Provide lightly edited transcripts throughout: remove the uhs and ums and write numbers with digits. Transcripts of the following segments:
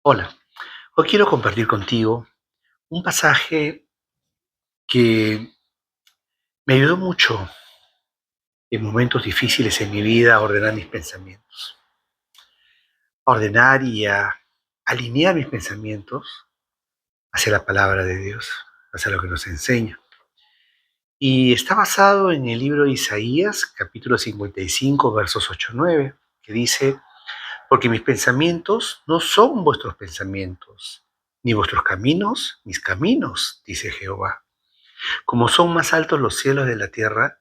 Hola, hoy quiero compartir contigo un pasaje que me ayudó mucho en momentos difíciles en mi vida a ordenar mis pensamientos, a ordenar y a alinear mis pensamientos hacia la palabra de Dios, hacia lo que nos enseña. Y está basado en el libro de Isaías, capítulo 55, versos 8-9, que dice: porque mis pensamientos no son vuestros pensamientos, ni vuestros caminos mis caminos, dice Jehová. Como son más altos los cielos de la tierra,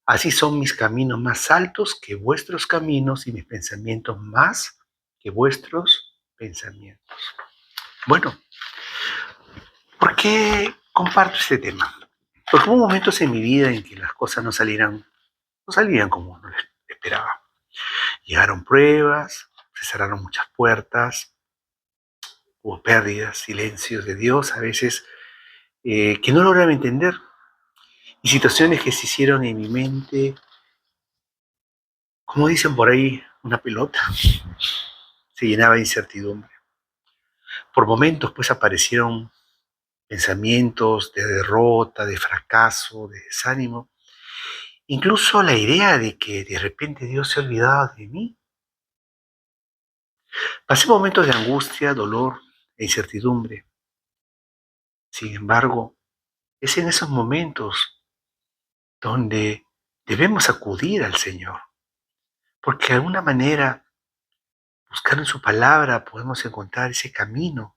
así son mis caminos más altos que vuestros caminos y mis pensamientos más que vuestros pensamientos. Bueno, ¿por qué comparto este tema? Porque hubo momentos en mi vida en que las cosas no salían como uno esperaba. Llegaron pruebas, se cerraron muchas puertas, hubo pérdidas, silencios de Dios a veces que no lograba entender, y situaciones que se hicieron en mi mente, como dicen por ahí, una pelota, se llenaba de incertidumbre. Por momentos, pues, aparecieron pensamientos de derrota, de fracaso, de desánimo, incluso la idea de que de repente Dios se olvidaba de mí. Pasé momentos de angustia, dolor e incertidumbre. Sin embargo, es en esos momentos donde debemos acudir al Señor, porque de alguna manera, buscando en su palabra, podemos encontrar ese camino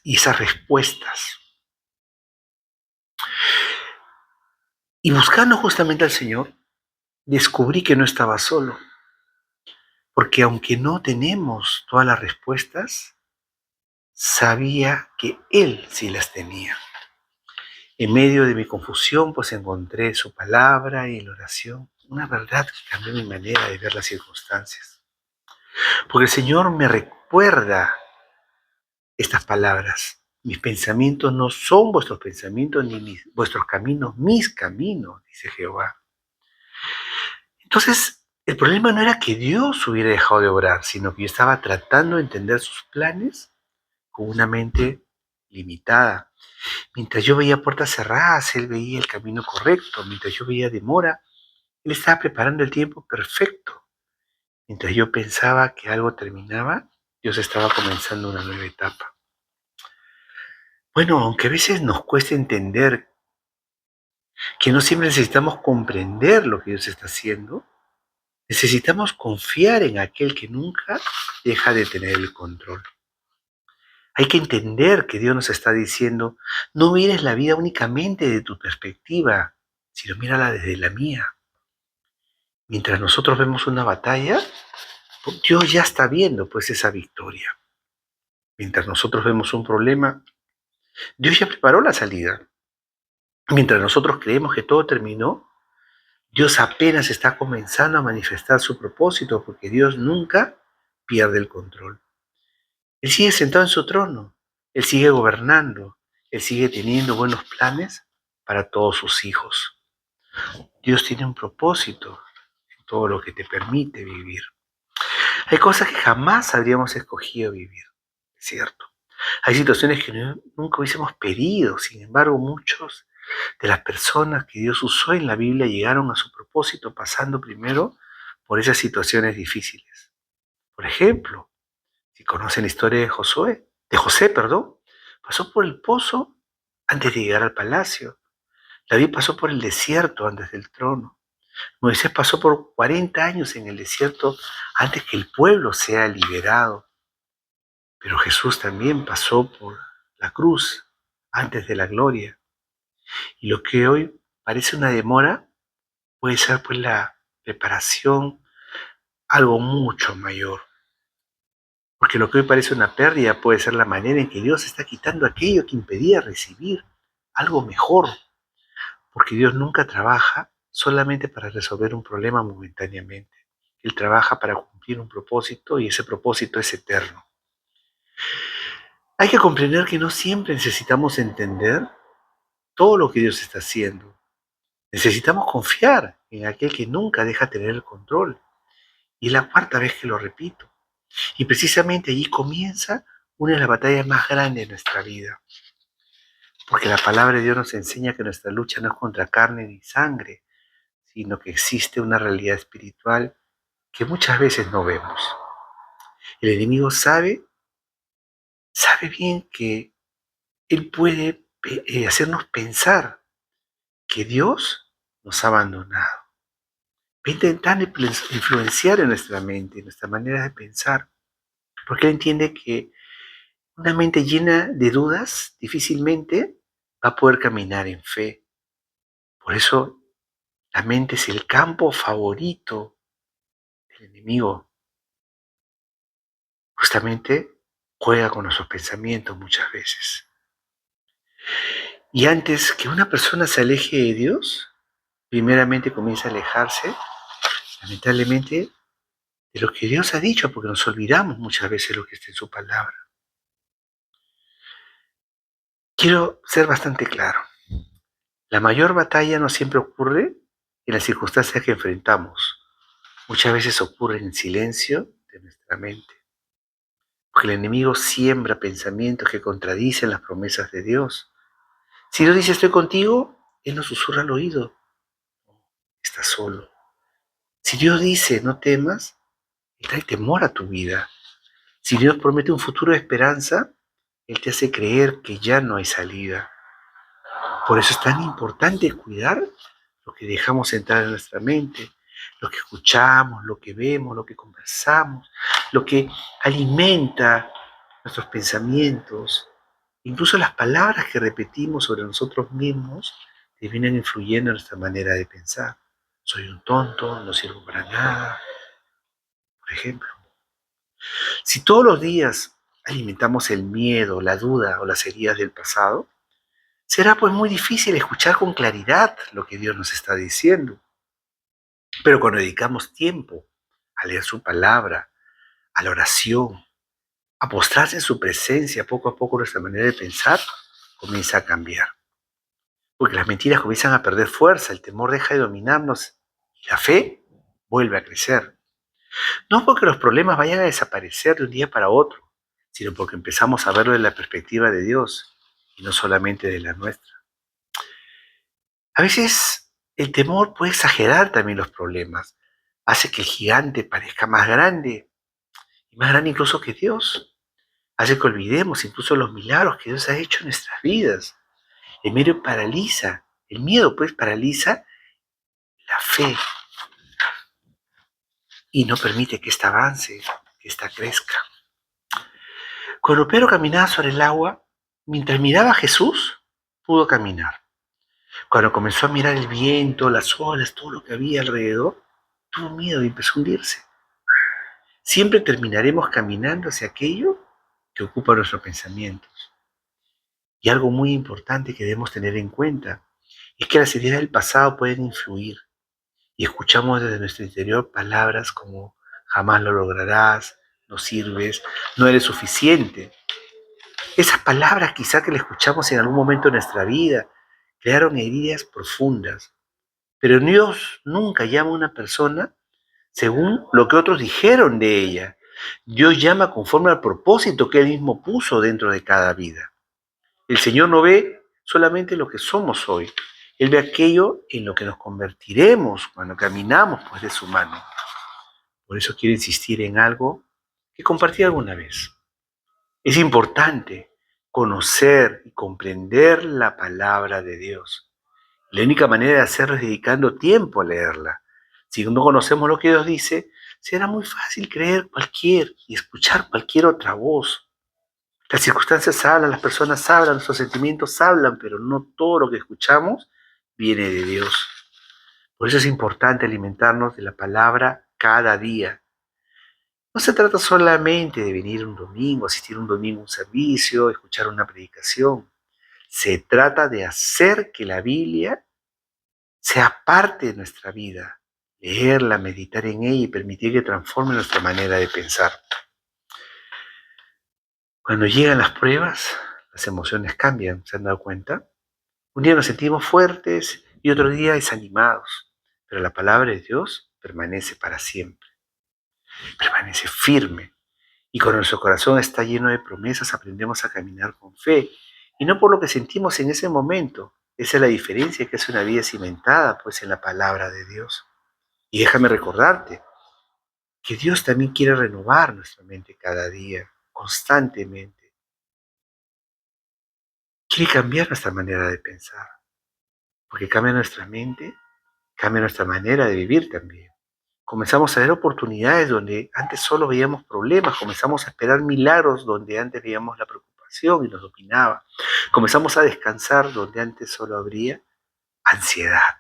y esas respuestas. Y buscando justamente al Señor, descubrí que no estaba solo, porque aunque no tenemos todas las respuestas, sabía que Él sí las tenía. En medio de mi confusión, pues encontré su palabra y la oración, una verdad que cambió mi manera de ver las circunstancias. Porque el Señor me recuerda estas palabras: mis pensamientos no son vuestros pensamientos, ni vuestros caminos mis caminos, dice Jehová. Entonces, el problema no era que Dios hubiera dejado de obrar, sino que yo estaba tratando de entender sus planes con una mente limitada. Mientras yo veía puertas cerradas, Él veía el camino correcto. Mientras yo veía demora, Él estaba preparando el tiempo perfecto. Mientras yo pensaba que algo terminaba, Dios estaba comenzando una nueva etapa. Bueno, aunque a veces nos cueste entender que no siempre necesitamos comprender lo que Dios está haciendo, necesitamos confiar en aquel que nunca deja de tener el control. Hay que entender que Dios nos está diciendo: no mires la vida únicamente de tu perspectiva, sino mírala desde la mía. Mientras nosotros vemos una batalla, Dios ya está viendo pues esa victoria. Mientras nosotros vemos un problema, Dios ya preparó la salida. Mientras nosotros creemos que todo terminó, Dios apenas está comenzando a manifestar su propósito, porque Dios nunca pierde el control. Él sigue sentado en su trono, Él sigue gobernando, Él sigue teniendo buenos planes para todos sus hijos. Dios tiene un propósito en todo lo que te permite vivir. Hay cosas que jamás habríamos escogido vivir, es cierto. Hay situaciones que nunca hubiésemos pedido. Sin embargo, muchos de las personas que Dios usó en la Biblia llegaron a su propósito pasando primero por esas situaciones difíciles. Por ejemplo, si conocen la historia de José, pasó por el pozo antes de llegar al palacio. David pasó por el desierto antes del trono. Moisés pasó por 40 años en el desierto antes que el pueblo sea liberado. Pero Jesús también pasó por la cruz antes de la gloria. Y lo que hoy parece una demora puede ser pues la preparación, algo mucho mayor. Porque lo que hoy parece una pérdida puede ser la manera en que Dios está quitando aquello que impedía recibir algo mejor. Porque Dios nunca trabaja solamente para resolver un problema momentáneamente. Él trabaja para cumplir un propósito, y ese propósito es eterno. Hay que comprender que no siempre necesitamos entender todo lo que Dios está haciendo. Necesitamos confiar en aquel que nunca deja tener el control. Y es la cuarta vez que lo repito. Y precisamente allí comienza una de las batallas más grandes de nuestra vida, porque la palabra de Dios nos enseña que nuestra lucha no es contra carne ni sangre, sino que existe una realidad espiritual que muchas veces no vemos. El enemigo sabe bien que él puede hacernos pensar que Dios nos ha abandonado. Va a intentar influenciar en nuestra mente, en nuestra manera de pensar, porque él entiende que una mente llena de dudas difícilmente va a poder caminar en fe. Por eso la mente es el campo favorito del enemigo. Justamente juega con nuestros pensamientos muchas veces. Y antes que una persona se aleje de Dios, primeramente comienza a alejarse, lamentablemente, de lo que Dios ha dicho, porque nos olvidamos muchas veces de lo que está en su palabra. Quiero ser bastante claro. La mayor batalla no siempre ocurre en las circunstancias que enfrentamos. Muchas veces ocurre en silencio de nuestra mente. Porque el enemigo siembra pensamientos que contradicen las promesas de Dios. Si Dios dice estoy contigo, Él nos susurra al oído. Estás solo. Si Dios dice no temas, Él trae temor a tu vida. Si Dios promete un futuro de esperanza, Él te hace creer que ya no hay salida. Por eso es tan importante cuidar lo que dejamos entrar en nuestra mente, lo que escuchamos, lo que vemos, lo que conversamos, lo que alimenta nuestros pensamientos, incluso las palabras que repetimos sobre nosotros mismos terminan influyendo en nuestra manera de pensar. Soy un tonto, no sirvo para nada, por ejemplo. Si todos los días alimentamos el miedo, la duda o las heridas del pasado, será pues muy difícil escuchar con claridad lo que Dios nos está diciendo. Pero cuando dedicamos tiempo a leer su palabra, a la oración, a postrarse en su presencia, poco a poco nuestra manera de pensar comienza a cambiar. Porque las mentiras comienzan a perder fuerza, el temor deja de dominarnos y la fe vuelve a crecer. No porque los problemas vayan a desaparecer de un día para otro, sino porque empezamos a verlo desde la perspectiva de Dios y no solamente de la nuestra. A veces el temor puede exagerar también los problemas, hace que el gigante parezca más grande y más grande incluso que Dios. Hace que olvidemos incluso los milagros que Dios ha hecho en nuestras vidas. El miedo pues paraliza la fe y no permite que ésta avance, que ésta crezca. Cuando Pedro caminaba sobre el agua, mientras miraba a Jesús, pudo caminar. Cuando comenzó a mirar el viento, las olas, todo lo que había alrededor, tuvo miedo y empezó a hundirse. Siempre terminaremos caminando hacia aquello que ocupa nuestros pensamientos. Y algo muy importante que debemos tener en cuenta es que las heridas del pasado pueden influir y escuchamos desde nuestro interior palabras como jamás lo lograrás, no sirves, no eres suficiente. Esas palabras quizá que le escuchamos en algún momento de nuestra vida crearon heridas profundas, pero Dios nunca llama a una persona según lo que otros dijeron de ella. Dios llama conforme al propósito que Él mismo puso dentro de cada vida. El Señor no ve solamente lo que somos hoy, Él ve aquello en lo que nos convertiremos cuando caminamos pues de su mano. Por eso quiero insistir en algo que compartí alguna vez. Es importante conocer y comprender la palabra de Dios. La única manera de hacerlo es dedicando tiempo a leerla. Si no conocemos lo que Dios dice, será muy fácil creer cualquier y escuchar cualquier otra voz. Las circunstancias hablan, las personas hablan, nuestros sentimientos hablan, pero no todo lo que escuchamos viene de Dios. Por eso es importante alimentarnos de la palabra cada día. No se trata solamente de venir un domingo, asistir un domingo a un servicio, escuchar una predicación. Se trata de hacer que la Biblia sea parte de nuestra vida, leerla, meditar en ella y permitir que transforme nuestra manera de pensar. Cuando llegan las pruebas, las emociones cambian, ¿se han dado cuenta? Un día nos sentimos fuertes y otro día desanimados, pero la palabra de Dios permanece para siempre, permanece firme Y cuando nuestro corazón está lleno de promesas, aprendemos a caminar con fe. Y no por lo que sentimos en ese momento. Esa es la diferencia, que es una vida cimentada pues en la palabra de Dios. Y déjame recordarte que Dios también quiere renovar nuestra mente cada día, constantemente. Quiere cambiar nuestra manera de pensar, porque cambia nuestra mente, cambia nuestra manera de vivir también. Comenzamos a ver oportunidades donde antes solo veíamos problemas, comenzamos a esperar milagros donde antes veíamos la preocupación y nos dominaba. Comenzamos a descansar donde antes solo habría ansiedad.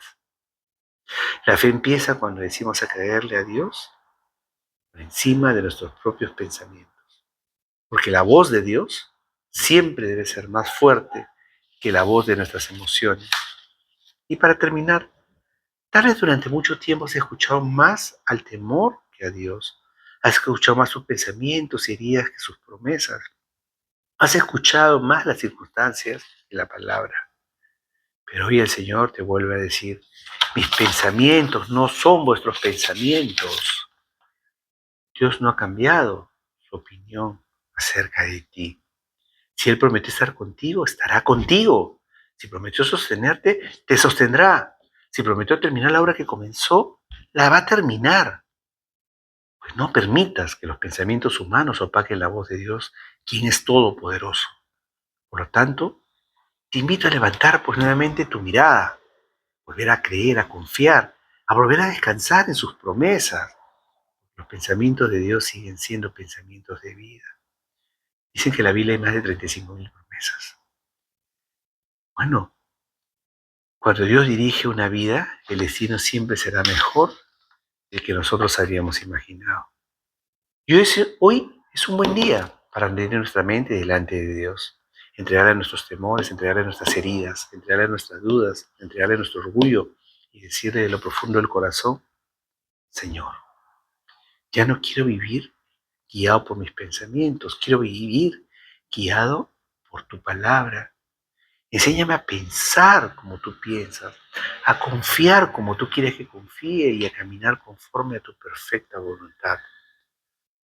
La fe empieza cuando decimos a creerle a Dios por encima de nuestros propios pensamientos. Porque la voz de Dios siempre debe ser más fuerte que la voz de nuestras emociones. Y para terminar, tal vez durante mucho tiempo has escuchado más al temor que a Dios. Has escuchado más sus pensamientos y heridas que sus promesas. Has escuchado más las circunstancias que la palabra. Pero hoy el Señor te vuelve a decir, mis pensamientos no son vuestros pensamientos. Dios no ha cambiado su opinión acerca de ti. Si Él prometió estar contigo, estará contigo. Si prometió sostenerte, te sostendrá. Si prometió terminar la obra que comenzó, la va a terminar. Pues no permitas que los pensamientos humanos opaquen la voz de Dios, quien es todopoderoso. Por lo tanto, te invito a levantar pues nuevamente tu mirada, volver a creer, a confiar, a volver a descansar en sus promesas. Los pensamientos de Dios siguen siendo pensamientos de vida. Dicen que en la Biblia hay más de 35.000 promesas. Bueno, cuando Dios dirige una vida, el destino siempre será mejor del que nosotros habríamos imaginado. Y hoy es un buen día para tener nuestra mente delante de Dios, entregarle nuestros temores, entregarle nuestras heridas, entregarle nuestras dudas, entregarle nuestro orgullo y decirle de lo profundo del corazón, Señor, ya no quiero vivir guiado por mis pensamientos, quiero vivir guiado por tu palabra. Enséñame a pensar como tú piensas, a confiar como tú quieres que confíe y a caminar conforme a tu perfecta voluntad,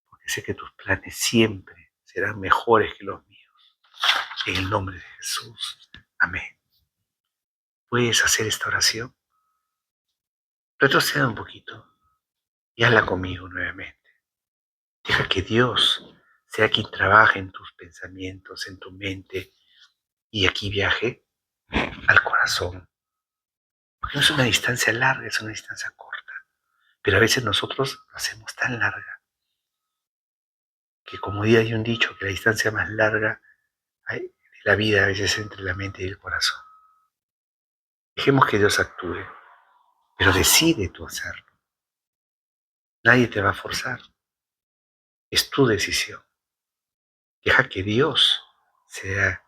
porque sé que tus planes siempre serán mejores que los míos. En el nombre de Jesús. Amén. ¿Puedes hacer esta oración? Retroceda un poquito y hazla conmigo nuevamente. Deja que Dios sea quien trabaje en tus pensamientos, en tu mente, y aquí viaje al corazón. Porque no es una distancia larga, es una distancia corta. Pero a veces nosotros lo hacemos tan larga que, como hay un dicho, que la distancia más larga de la vida a veces es entre la mente y el corazón. Dejemos que Dios actúe, pero decide tú hacerlo. Nadie te va a forzar. Es tu decisión. Deja que Dios sea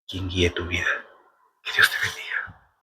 quien guíe tu vida. Que Dios te bendiga.